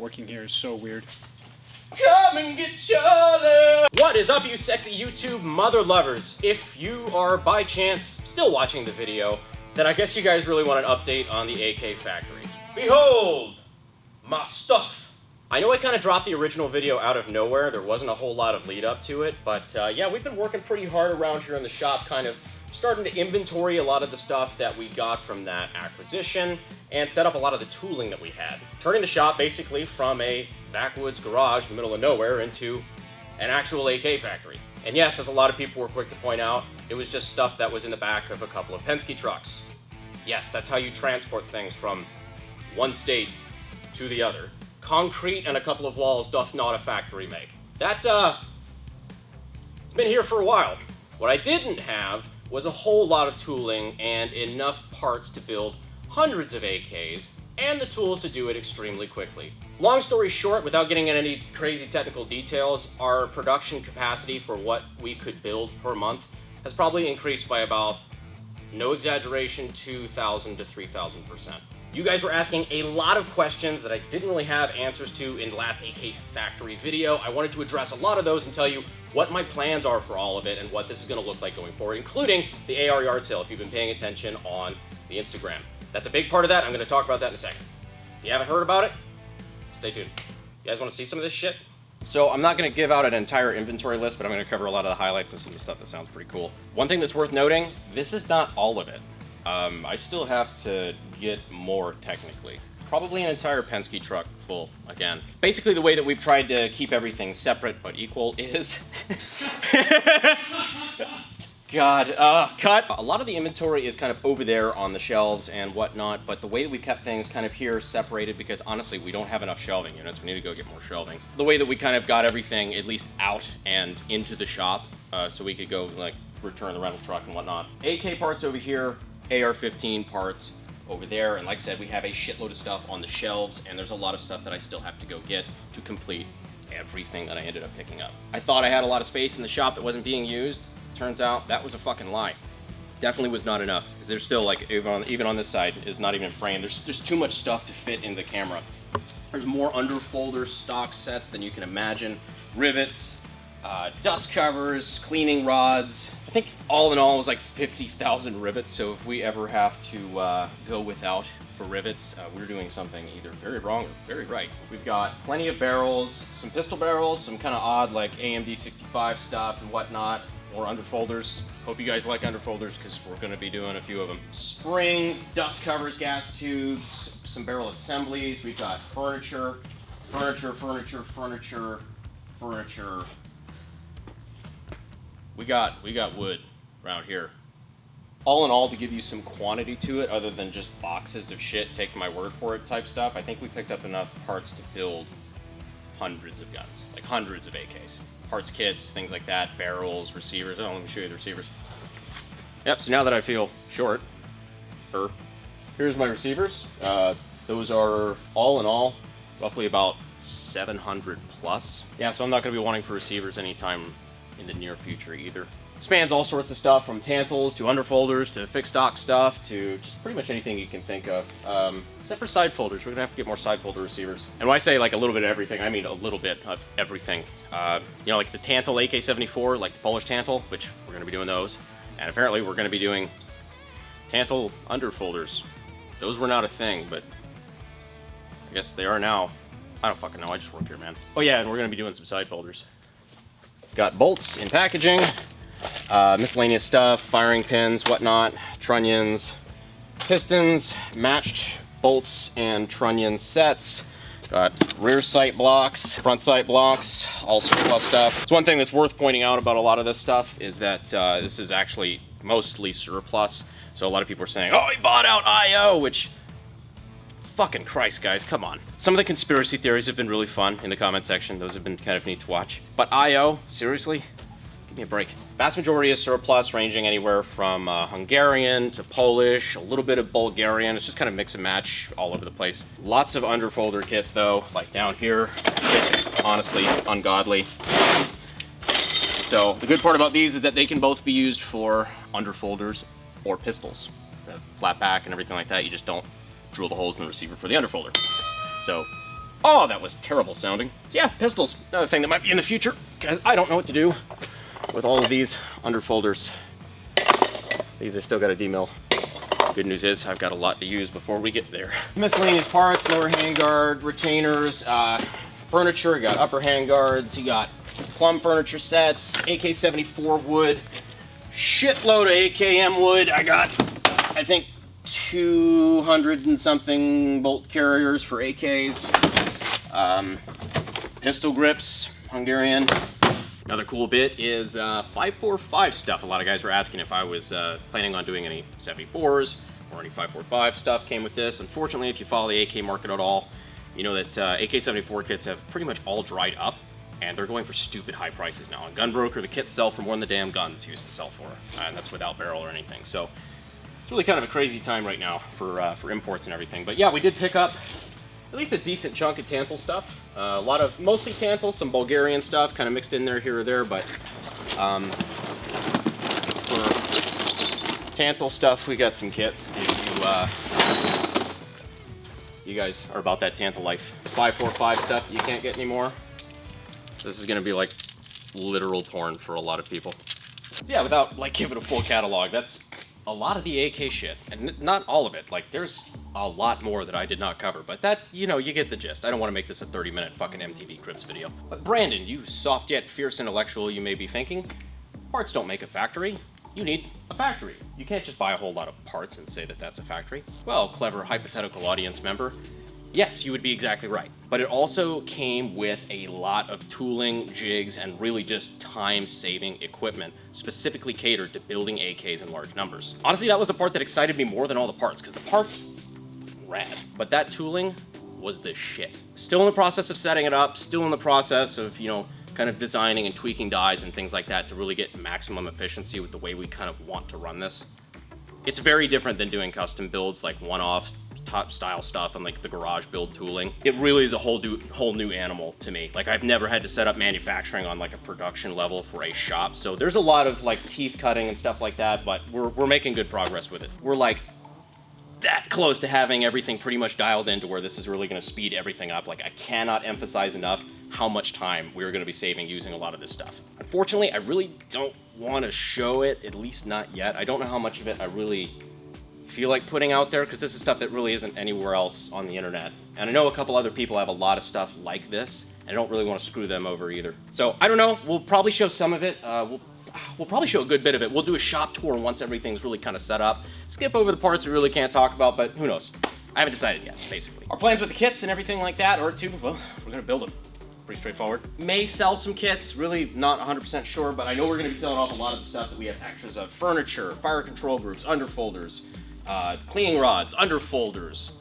working here is so weird. Come and get your love. What is up, you sexy YouTube mother lovers? If you are by chance still watching the video, then I guess you guys really want an update on the AK factory. Behold, my stuff. I know I kind of dropped the original video out of nowhere. There wasn't a whole lot of lead up to it, but yeah, we've been working pretty hard around here in the shop, kind of starting to inventory a lot of the stuff that we got from that acquisition and set up a lot of the tooling that we had. Turning the shop basically from a backwoods garage in the middle of nowhere into an actual AK factory. And yes, as a lot of people were quick to point out, it was just stuff that was in the back of a couple of Penske trucks. Yes, that's how you transport things from one state to the other. Concrete and a couple of walls doth not a factory make. That, it's been here for a while. What I didn't have was a whole lot of tooling and enough parts to build hundreds of AKs and the tools to do it extremely quickly. Long story short, without getting into any crazy technical details, our production capacity for what we could build per month has probably increased by about, no exaggeration, 2,000 to 3,000%. You guys were asking a lot of questions that I didn't really have answers to in the last AK Factory video. I wanted to address a lot of those and tell you what my plans are for all of it and what this is going to look like going forward, including the AR yard sale, if you've been paying attention on the Instagram. That's a big part of that. I'm going to talk about that in a second. If you haven't heard about it, stay tuned. You guys want to see some of this shit? So I'm not going to give out an entire inventory list, but I'm going to cover a lot of the highlights and some of the stuff that sounds pretty cool. One thing that's worth noting, this is not all of it. I still have to get more technically. Probably an entire Penske truck full again. Basically the way that we've tried to keep everything separate but equal is... God, cut. A lot of the inventory is kind of over there on the shelves and whatnot, but the way that we kept things kind of here separated, because honestly, we don't have enough shelving units. We need to go get more shelving. The way that we kind of got everything at least out and into the shop, so we could go like return the rental truck and whatnot. AK parts over here, AR-15 parts over there, and like I said, we have a shitload of stuff on the shelves, and there's a lot of stuff that I still have to go get to complete everything that I ended up picking up. I thought I had a lot of space in the shop that wasn't being used. Turns out that was a fucking lie. Definitely was not enough, because there's still, like, even on this side is not even framed. There's too much stuff to fit in the camera. There's more underfolder stock sets than you can imagine. Rivets, dust covers, cleaning rods. I think all in all it was like 50,000 rivets, so if we ever have to go without for rivets, we're doing something either very wrong or very right. We've got plenty of barrels, some pistol barrels, some kind of odd like AMD 65 stuff and whatnot. More underfolders. Hope you guys like underfolders because we're going to be doing a few of them. Springs, dust covers, gas tubes, some barrel assemblies. We've got furniture. We got wood around here. All in all, to give you some quantity to it, other than just boxes of shit, take my word for it type stuff, I think we picked up enough parts to build hundreds of guns, like hundreds of AKs. Parts kits, things like that, barrels, receivers. Oh, let me show you the receivers. Yep, so now that I feel short, here's my receivers. Those are, all in all, roughly about 700 plus. Yeah, so I'm not going to be wanting for receivers anytime in the near future either. Spans all sorts of stuff, from tantals to underfolders to fixed stock stuff to just pretty much anything you can think of. Except for side folders, we're gonna have to get more side folder receivers. And when I say like a little bit of everything, I mean a little bit of everything. You know, like the Tantal AK-74, like the Polish Tantal, which we're gonna be doing those. And apparently we're gonna be doing Tantal underfolders. Those were not a thing, but I guess they are now. I don't fucking know, I just work here, man. Oh yeah, and we're gonna be doing some side folders. Got bolts in packaging. Miscellaneous stuff, firing pins, whatnot, trunnions, pistons, matched bolts and trunnion sets. Got rear sight blocks, front sight blocks, all surplus stuff. It's one thing that's worth pointing out about a lot of this stuff is that this is actually mostly surplus. So a lot of people are saying, oh, he bought out IO, which, fucking Christ, guys, come on. Some of the conspiracy theories have been really fun in the comment section. Those have been kind of neat to watch. But IO, seriously? Give me a break. Vast majority is surplus, ranging anywhere from Hungarian to Polish, a little bit of Bulgarian. It's just kind of mix and match all over the place. Lots of underfolder kits though, like down here. It's honestly ungodly. So the good part about these is that they can both be used for underfolders or pistols. So flat back and everything like that, you just don't drill the holes in the receiver for the underfolder. So Oh, that was terrible sounding. So yeah, pistols, another thing that might be in the future, because I don't know what to do with all of these underfolders. These I still got to demill. Good news is I've got a lot to use before we get there. Miscellaneous parts, lower handguard, retainers, furniture. You got upper handguards, you got plum furniture sets, AK-74 wood, shitload of AKM wood. I got, I think, 200 and something bolt carriers for AKs. Pistol grips, Hungarian. Another cool bit is 5.45 stuff. A lot of guys were asking if I was planning on doing any 74s or any 5.45 stuff came with this. Unfortunately, if you follow the AK market at all, you know that AK-74 kits have pretty much all dried up, and they're going for stupid high prices now. On Gunbroker, the kits sell for more than the damn guns used to sell for, and that's without barrel or anything. So it's really kind of a crazy time right now for imports and everything. But yeah, we did pick up at least a decent chunk of Tantal stuff. A lot of, mostly Tantal, some Bulgarian stuff, kind of mixed in there here or there, but for Tantal stuff, we got some kits. You guys are about that Tantal life. 5.45 stuff you can't get anymore. This is gonna be like literal porn for a lot of people. So yeah, without like giving a full catalog, that's a lot of the AK shit, and not all of it. Like, there's a lot more that I did not cover, but that, you know, you get the gist. I don't want to make this a 30-minute fucking MTV Cribs video. But Brandon, you soft yet fierce intellectual, you may be thinking, parts don't make a factory. You need a factory. You can't just buy a whole lot of parts and say that that's a factory. Well, clever hypothetical audience member, yes, you would be exactly right. But it also came with a lot of tooling, jigs, and really just time-saving equipment specifically catered to building AKs in large numbers. Honestly, that was the part that excited me more than all the parts, because the parts, rad. But that tooling was the shit. Still in the process of setting it up, still in the process of, you know, kind of designing and tweaking dies and things like that to really get maximum efficiency with the way we kind of want to run this. It's very different than doing custom builds, like one-off top style stuff and like the garage build tooling. It really is a whole new animal to me. Like, I've never had to set up manufacturing on like a production level for a shop. So there's a lot of like teeth cutting and stuff like that, but we're making good progress with it. We're like that close to having everything pretty much dialed in to where this is really going to speed everything up. Like, I cannot emphasize enough how much time we're going to be saving using a lot of this stuff. Unfortunately, I really don't want to show it, at least not yet. I don't know how much of it I really feel like putting out there, because this is stuff that really isn't anywhere else on the internet. And I know a couple other people have a lot of stuff like this, and I don't really want to screw them over either. So I don't know, we'll probably show some of it. We'll probably show a good bit of it. We'll do a shop tour once everything's really kind of set up. Skip over the parts we really can't talk about, but who knows? I haven't decided yet, basically. Our plans with the kits and everything like that are to, well, we're gonna build them. Pretty straightforward. May sell some kits, really not 100% sure, but I know we're gonna be selling off a lot of the stuff that we have extras of. Furniture, fire control groups, underfolders, cleaning rods, underfolders.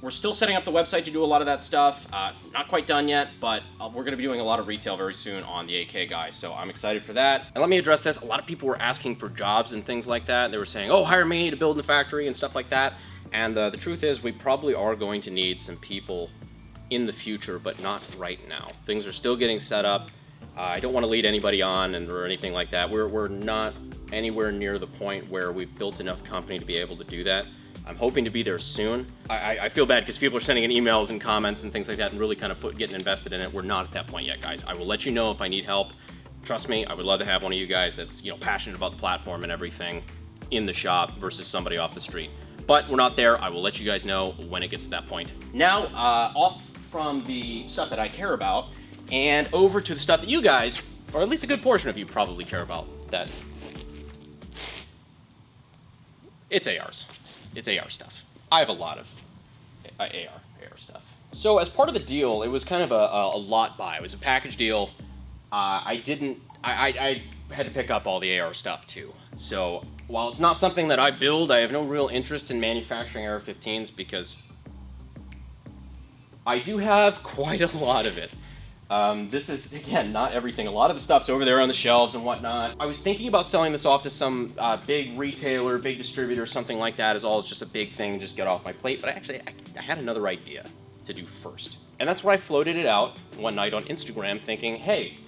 We're still setting up the website to do a lot of that stuff. Not quite done yet, but we're gonna be doing a lot of retail very soon on the AK guy, so I'm excited for that. And let me address this. A lot of people were asking for jobs and things like that. They were saying, oh, hire me to build in the factory and stuff like that. And the truth is, we probably are going to need some people in the future, but not right now. Things are still getting set up. I don't want to lead anybody on or anything like that. We're not anywhere near the point where we've built enough company to be able to do that. I'm hoping to be there soon. I feel bad because people are sending in emails and comments and things like that and really kind of getting invested in it. We're not at that point yet, guys. I will let you know if I need help. Trust me, I would love to have one of you guys that's, you know, passionate about the platform and everything in the shop versus somebody off the street. But we're not there. I will let you guys know when it gets to that point. Now, off from the stuff that I care about and over to the stuff that you guys, or at least a good portion of you, probably care about. That it's ARs. It's AR stuff. I have a lot of AR stuff. So as part of the deal, it was kind of a lot buy. It was a package deal. I had to pick up all the AR stuff too. So while it's not something that I build, I have no real interest in manufacturing AR-15s because I do have quite a lot of it. This is, again, not everything. A lot of the stuff's over there on the shelves and whatnot. I was thinking about selling this off to some big retailer, big distributor, something like that, as all as just a big thing and just get off my plate. But I had another idea to do first. And that's where I floated it out one night on Instagram thinking, hey,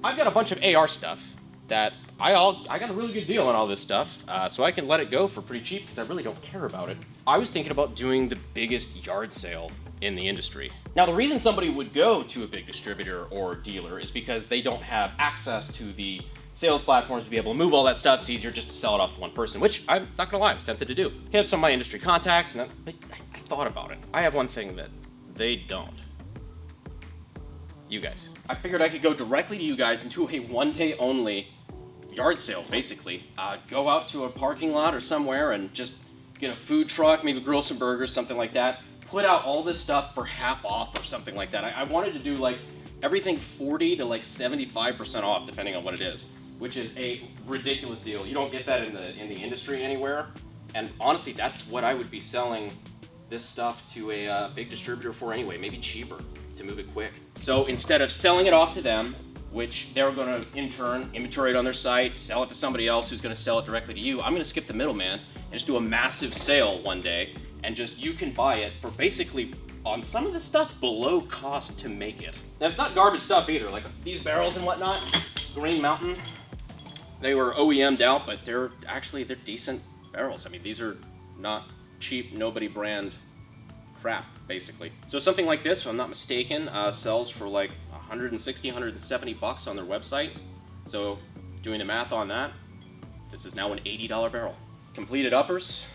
I've got a bunch of AR stuff that I got a really good deal on all this stuff, so I can let it go for pretty cheap because I really don't care about it. I was thinking about doing the biggest yard sale in the industry. Now, the reason somebody would go to a big distributor or dealer is because they don't have access to the sales platforms to be able to move all that stuff. It's easier just to sell it off to one person, which I'm not gonna lie, I was tempted to do. Hit up some of my industry contacts, and I thought about it. I have one thing that they don't. You guys. I figured I could go directly to you guys and do a one-day only yard sale, basically. Go out to a parking lot or somewhere and just get a food truck, maybe grill some burgers, something like that. Put out all this stuff for half off or something like that. I wanted to do like everything 40 to like 75% off, depending on what it is, which is a ridiculous deal. You don't get that in the industry anywhere. And honestly, that's what I would be selling this stuff to a big distributor for anyway, maybe cheaper to move it quick. So instead of selling it off to them, which they're gonna in turn inventory it on their site, sell it to somebody else who's gonna sell it directly to you, I'm gonna skip the middleman and just do a massive sale one day, and just you can buy it for basically on some of the stuff below cost to make it. Now it's not garbage stuff either, like these barrels and whatnot, Green Mountain, they were OEM'd out, but they're decent barrels. I mean, these are not cheap, nobody brand crap, basically. So something like this, if I'm not mistaken, sells for like 160, 170 bucks on their website. So doing the math on that, this is now an $80 barrel. Completed uppers,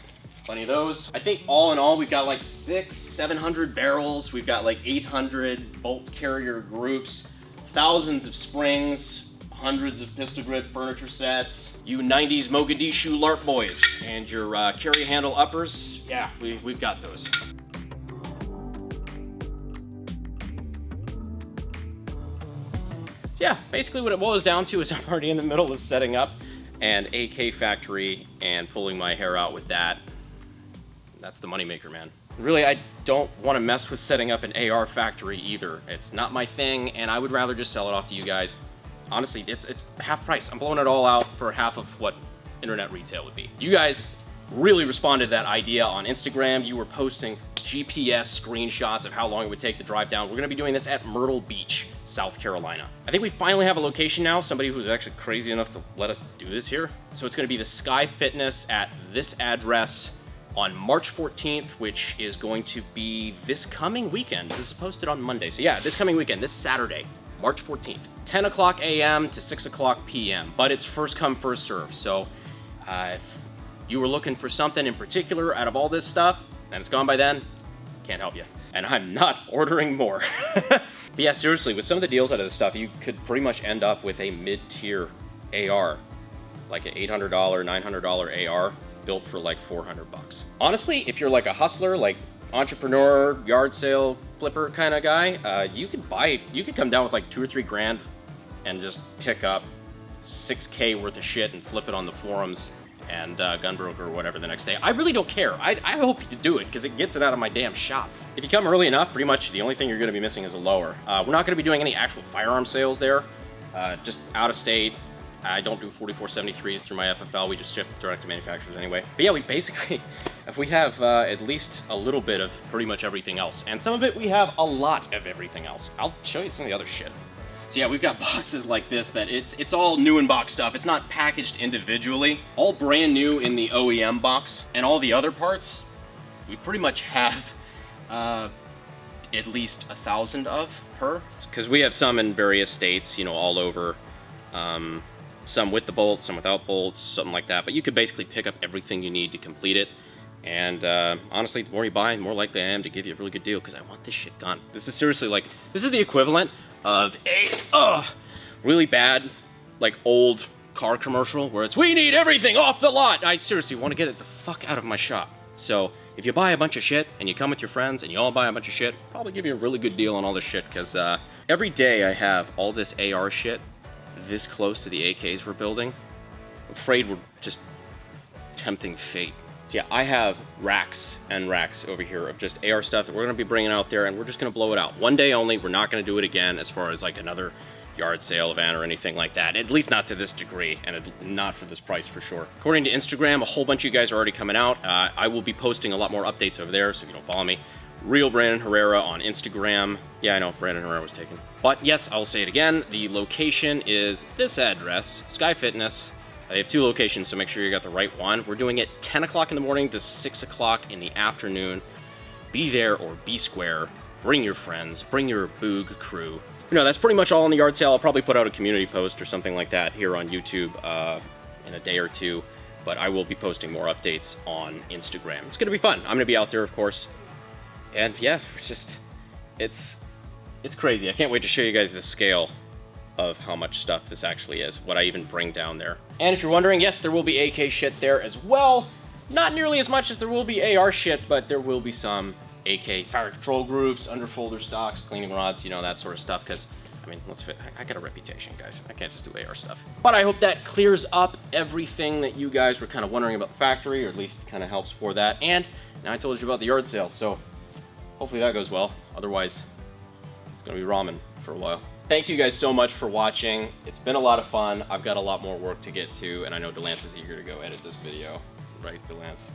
plenty of those. I think all in all, we've got like 700 barrels. We've got like 800 bolt carrier groups, thousands of springs, hundreds of pistol grip furniture sets, you 90s Mogadishu LARP boys, and your carry handle uppers. Yeah, we've got those. So yeah, basically what it boils down to is I'm already in the middle of setting up an AK factory and pulling my hair out with that. That's the moneymaker, man. Really, I don't want to mess with setting up an AR factory either. It's not my thing, and I would rather just sell it off to you guys. Honestly, it's half price. I'm blowing it all out for half of what internet retail would be. You guys really responded to that idea on Instagram. You were posting GPS screenshots of how long it would take to drive down. We're gonna be doing this at Myrtle Beach, South Carolina. I think we finally have a location now, somebody who's actually crazy enough to let us do this here. So it's gonna be the Sky Fitness at this address on March 14th, which is going to be this coming weekend. This is posted on Monday. So yeah, this coming weekend, this Saturday, March 14th, 10 o'clock a.m. to 6 o'clock p.m. But it's first come, first serve. So if you were looking for something in particular out of all this stuff, and it's gone by then, can't help you. And I'm not ordering more. But yeah, seriously, with some of the deals out of this stuff, you could pretty much end up with a mid-tier AR, like an $800, $900 AR built for like 400 bucks. Honestly, if you're like a hustler, like entrepreneur, yard sale, flipper kind of guy, you could come down with like 2 or 3 grand and just pick up 6K worth of shit and flip it on the forums and Gunbroker or whatever the next day. I really don't care. I hope you do it because it gets it out of my damn shop. If you come early enough, pretty much the only thing you're gonna be missing is a lower. We're not gonna be doing any actual firearm sales there, just out of state. I don't do 4473s through my FFL. We just ship direct to manufacturers anyway. But yeah, we basically, we have at least a little bit of pretty much everything else. And some of it, we have a lot of everything else. I'll show you some of the other shit. So yeah, we've got boxes like this that it's all new in box stuff. It's not packaged individually. All brand new in the OEM box. And all the other parts, we pretty much have at least 1,000 of her. Because we have some in various states, you know, all over. Some with the bolts, some without bolts, something like that. But you could basically pick up everything you need to complete it. And honestly, the more you buy, the more likely I am to give you a really good deal because I want this shit gone. This is seriously like, this is the equivalent of a really bad, like old car commercial where it's, we need everything off the lot. I seriously want to get it the fuck out of my shop. So if you buy a bunch of shit and you come with your friends and you all buy a bunch of shit, I'll probably give you a really good deal on all this shit because every day I have all this AR shit this close to the AKs we're building. I'm afraid we're just tempting fate. So yeah, I have racks and racks over here of just AR stuff that we're gonna be bringing out there and we're just gonna blow it out. One day only, we're not gonna do it again as far as like another yard sale event or anything like that. At least not to this degree and not for this price for sure. According to Instagram, a whole bunch of you guys are already coming out. I will be posting a lot more updates over there, so if you don't follow me, Real Brandon Herrera on Instagram. Yeah, I know, Brandon Herrera was taken. But yes, I'll say it again. The location is this address, Sky Fitness. They have 2 locations, so make sure you got the right one. We're doing it 10 o'clock in the morning to 6 o'clock in the afternoon. Be there or be square. Bring your friends. Bring your boog crew. You know, that's pretty much all on the yard sale. I'll probably put out a community post or something like that here on YouTube in a day or two. But I will be posting more updates on Instagram. It's going to be fun. I'm going to be out there, of course. And yeah, it's crazy. I can't wait to show you guys the scale of how much stuff this actually is, what I even bring down there. And if you're wondering, yes, there will be AK shit there as well. Not nearly as much as there will be AR shit, but there will be some AK fire control groups, underfolder stocks, cleaning rods, you know, that sort of stuff, because, I mean, I got a reputation, guys. I can't just do AR stuff. But I hope that clears up everything that you guys were kind of wondering about the factory, or at least kind of helps for that. And now I told you about the yard sale, so hopefully that goes well. Otherwise, it's gonna be ramen for a while. Thank you guys so much for watching. It's been a lot of fun. I've got a lot more work to get to, and I know Delance is eager to go edit this video. Right, Delance?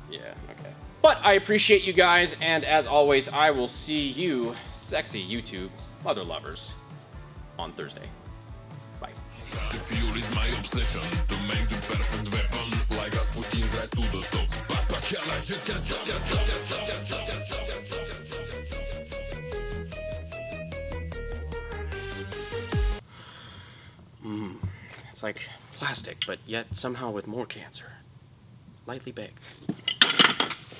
Yeah, okay. But I appreciate you guys, and as always, I will see you, sexy YouTube mother lovers, on Thursday. Bye. The fuel is my obsession to make the perfect weapon, like Rasputin's rise to the top. Papa, je can slap, can slap, can slap, can slap, can slap, can slap, can slap, can slap, can slap, can slap. It's like plastic, but yet somehow with more cancer. Lightly baked.